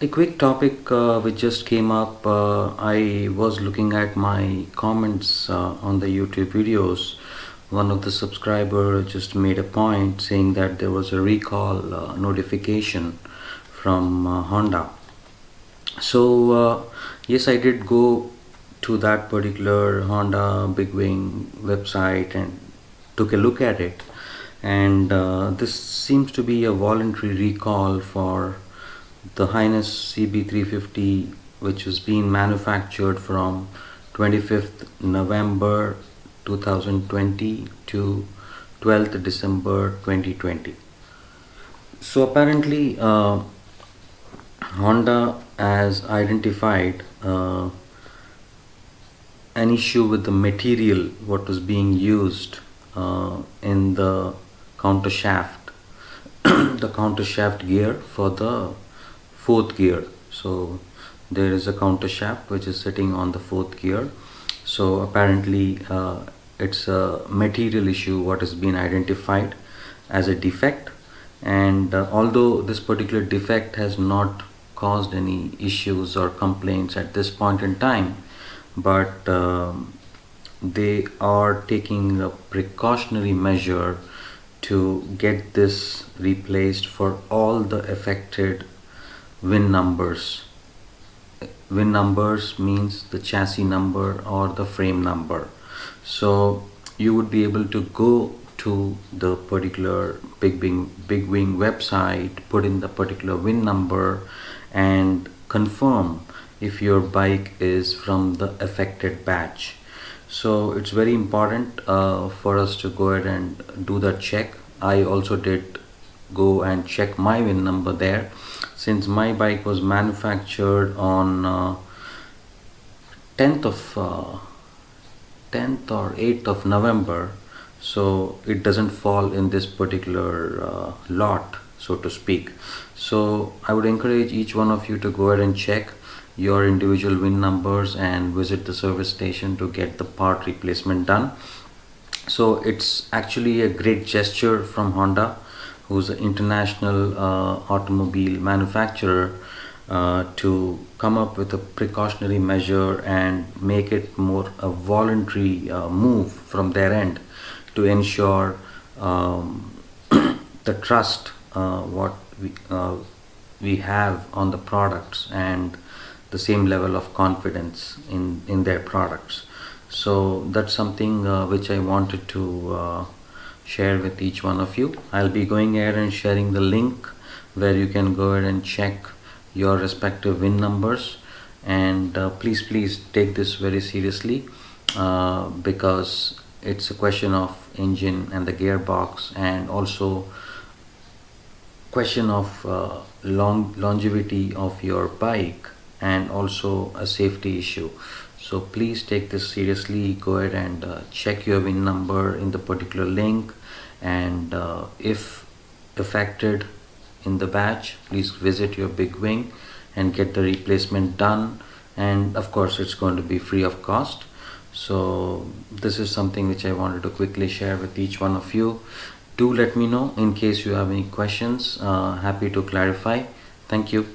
A quick topic which just came up. I was looking at my comments on the YouTube videos. One of the subscriber just made a point saying that there was a recall notification from Honda. So yes, I did go to that particular Honda Big Wing website and took a look at it. And this seems to be a voluntary recall for the Highness CB350, which was being manufactured from 25th November 2020 to 12th December 2020. So apparently Honda has identified an issue with the material what was being used in the counter shaft the counter shaft gear for the fourth gear. So there is a counter shaft which is sitting on the fourth gear. So apparently it's a material issue what has been identified as a defect. And although this particular defect has not caused any issues or complaints at this point in time, but they are taking a precautionary measure to get this replaced for all the affected VIN numbers. VIN numbers means the chassis number or the frame number. So you would be able to go to the particular Big Wing website, put in the particular VIN number and confirm if your bike is from the affected batch. So it's very important for us to go ahead and do that check. I also did go and check my VIN number there, since my bike was manufactured on 10th of 10th or 8th of November. So it doesn't fall in this particular lot, so to speak. So I would encourage each one of you to go ahead and check your individual VIN numbers and visit the service station to get the part replacement done. So it's actually a great gesture from Honda, who's an international automobile manufacturer, to come up with a precautionary measure and make it more a voluntary move from their end to ensure the trust what we have on the products and the same level of confidence in their products. So that's something which I wanted to share with each one of you. I'll be going ahead and sharing the link where you can go ahead and check your respective VIN numbers. And please take this very seriously because it's a question of engine and the gearbox, and also question of longevity of your bike, and also a safety issue. So please take this seriously. Go ahead and check your VIN number in the particular link, and if affected in the batch, please visit your Big Wing and get the replacement done. And of course it's going to be free of cost. So this is something which I wanted to quickly share with each one of you. Do let me know in case you have any questions. Happy to clarify. Thank you.